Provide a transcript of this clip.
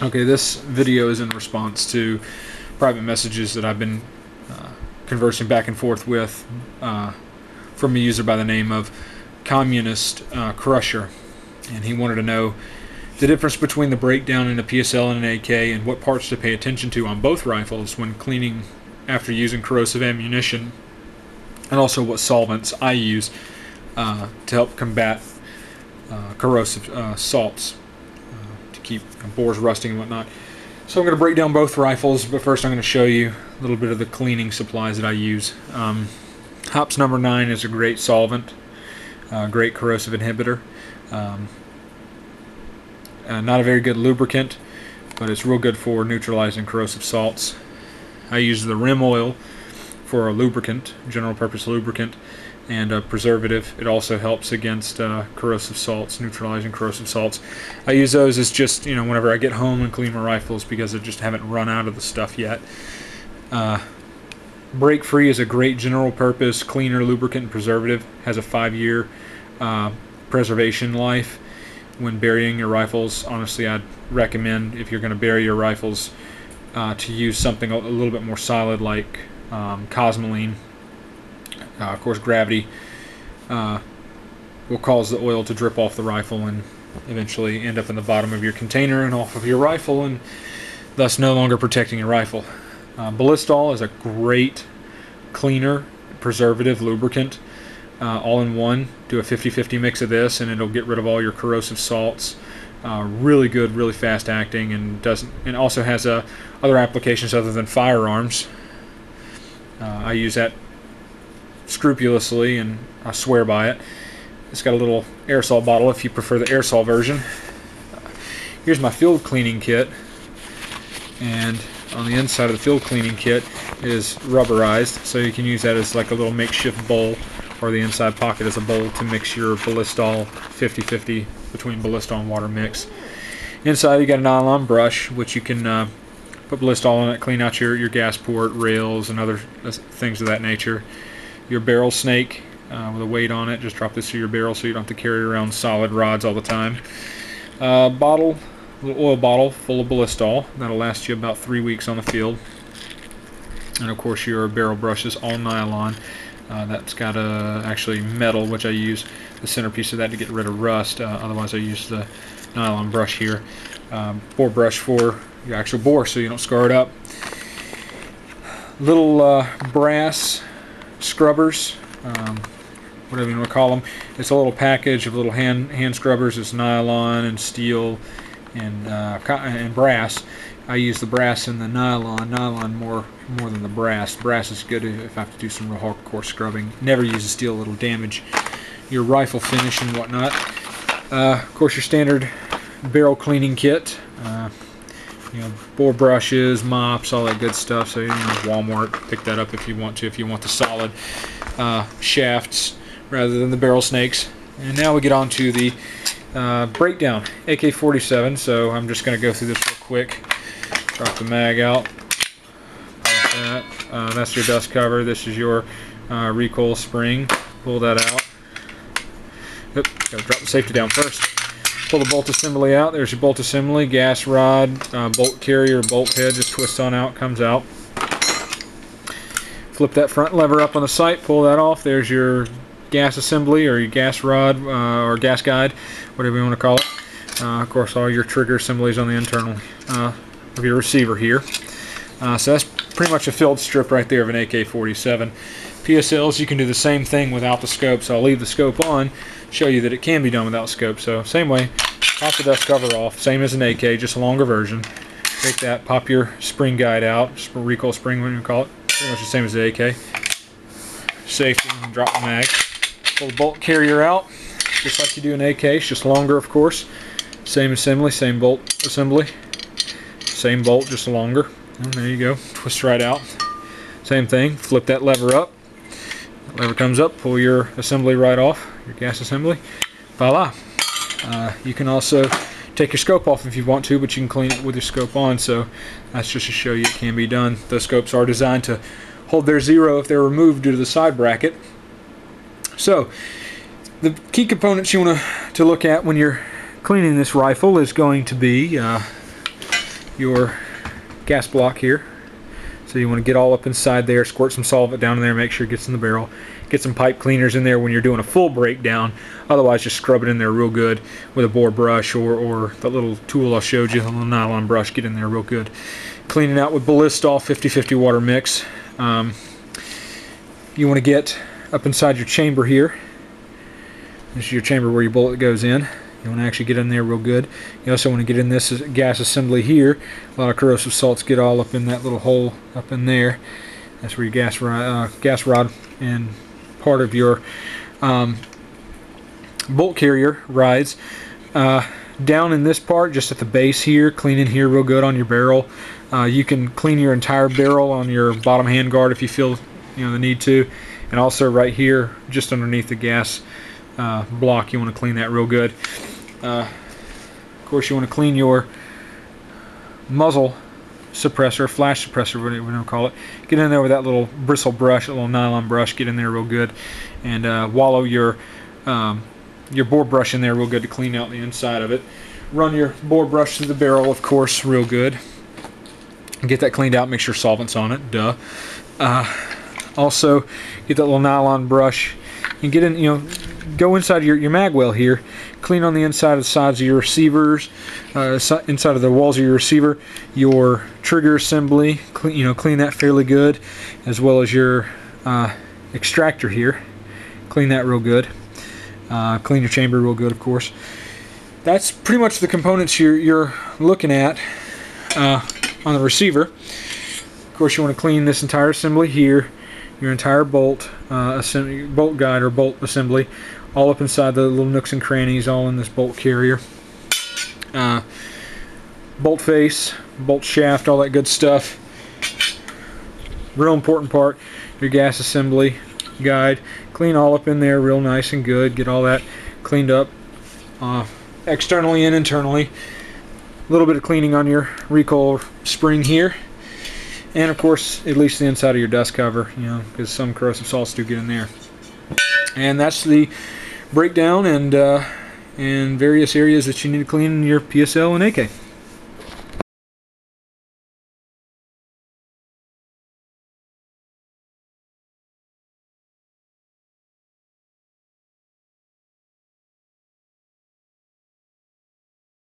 Okay, this video is in response to private messages that I've been conversing back and forth with from a user by the name of Communist Crusher, and he wanted to know the difference between the breakdown in a PSL and an AK and what parts to pay attention to on both rifles when cleaning after using corrosive ammunition, and also what solvents I use to help combat corrosive salts to keep bores rusting and whatnot. So I'm going to break down both rifles, but first I'm going to show you a little bit of the cleaning supplies that I use. Hops number 9 is a great solvent, great corrosive inhibitor. Not a very good lubricant, but it's real good for neutralizing corrosive salts. I use the rim oil for a lubricant, general purpose lubricant, and a preservative. It also helps against corrosive salts, neutralizing corrosive salts. I use those as just, whenever I get home and clean my rifles, because I just haven't run out of the stuff yet. Break Free is a great general purpose cleaner, lubricant, and preservative. Has a 5-year preservation life when burying your rifles. Honestly, I'd recommend, if you're going to bury your rifles, to use something a little bit more solid like cosmoline. Of course, gravity will cause the oil to drip off the rifle and eventually end up in the bottom of your container and off of your rifle, and thus no longer protecting your rifle. Ballistol is a great cleaner, preservative, lubricant, all in one. Do a 50-50 mix of this and it'll get rid of all your corrosive salts. Really good, really fast acting, and also has other applications other than firearms. I use that scrupulously, and I swear by it. It's got a little aerosol bottle if you prefer the aerosol version. Here's my field cleaning kit, and on the inside of the field cleaning kit is rubberized, so you can use that as like a little makeshift bowl, or the inside pocket as a bowl to mix your Ballistol 50-50 between Ballistol and water mix. Inside you got a nylon brush, which you can put Ballistol in it, clean out your gas port, rails, and other things of that nature. Your barrel snake with a weight on it, just drop this through your barrel so you don't have to carry around solid rods all the time. Bottle, a little oil bottle full of Ballistol. That'll last you about 3 weeks on the field. And of course your barrel brush is all nylon. That's got actually metal, which I use the centerpiece of that to get rid of rust. Otherwise I use the nylon brush here. Bore brush for your actual bore so you don't scar it up. Little brass scrubbers, whatever you want to call them. It's a little package of little hand scrubbers. It's nylon and steel and brass. I use the brass and the nylon more than the brass. Brass is good if I have to do some real hardcore scrubbing. Never use the steel, it'll damage your rifle finish and whatnot. Of course, your standard barrel cleaning kit. Bore brushes, mops, all that good stuff. So Walmart, pick that up if you want to. If you want the solid shafts rather than the barrel snakes. And now we get on to the breakdown. AK47. So I'm just going to go through this real quick. Drop the mag out. Like that. That's your dust cover. This is your recoil spring. Pull that out. Oop, gotta drop the safety down first. Pull the bolt assembly out. There's your bolt assembly, gas rod, bolt carrier, bolt head, just twists on out, comes out. Flip that front lever up on the sight, pull that off. There's your gas assembly, or your gas rod, or gas guide, whatever you want to call it. Of course, all your trigger assemblies on the internal of your receiver here. So that's pretty much a filled strip right there of an AK-47. PSLs, you can do the same thing without the scope, so I'll leave the scope on, show you that it can be done without scope. So same way, pop the dust cover off, same as an AK, just a longer version. Take that, pop your spring guide out, recoil spring, what do you call it, pretty much the same as the AK. Safety, drop the mag. Pull the bolt carrier out, just like you do an AK, it's just longer of course. Same assembly, same bolt assembly, same bolt, just longer. And there you go, twist right out. Same thing, flip that lever up. Lever comes up, pull your assembly right off, your gas assembly. Voila. You can also take your scope off if you want to, but you can clean it with your scope on, so that's just to show you it can be done. Those scopes are designed to hold their zero if they're removed due to the side bracket. So, the key components you want to look at when you're cleaning this rifle is going to be your gas block here. So you want to get all up inside there, squirt some solvent down in there, make sure it gets in the barrel. Get some pipe cleaners in there when you're doing a full breakdown. Otherwise, just scrub it in there real good with a bore brush or the little tool I showed you, the little nylon brush. Get in there real good. Clean it out with Balistol 50/50 water mix. You want to get up inside your chamber here. This is your chamber where your bullet goes in. You want to actually get in there real good. You also want to get in this gas assembly here. A lot of corrosive salts get all up in that little hole up in there. That's where your gas rod and part of your bolt carrier rides. Down in this part, just at the base here, clean in here real good on your barrel. You can clean your entire barrel on your bottom handguard if you feel the need to. And also right here, just underneath the gas block, you want to clean that real good. Of course, you want to clean your muzzle suppressor, flash suppressor, whatever you want to call it. Get in there with that little bristle brush, a little nylon brush. Get in there real good, and wallow your bore brush in there real good to clean out the inside of it. Run your bore brush through the barrel, of course, real good. Get that cleaned out. Make sure solvent's on it. Duh. Also, get that little nylon brush and get in. Go inside your mag well here. Clean on the inside of the sides of your receivers, inside of the walls of your receiver, your trigger assembly. Clean that fairly good, as well as your extractor here. Clean that real good. Clean your chamber real good, of course. That's pretty much the components you're looking at on the receiver. Of course, you want to clean this entire assembly here, your entire bolt guide or bolt assembly, all up inside the little nooks and crannies, all in this bolt carrier. Bolt face, bolt shaft, all that good stuff. Real important part, your gas assembly guide. Clean all up in there real nice and good. Get all that cleaned up externally and internally. A little bit of cleaning on your recoil spring here. And of course, at least the inside of your dust cover, because some corrosive salts do get in there. And that's the breakdown and various areas that you need to clean in your PSL and AK.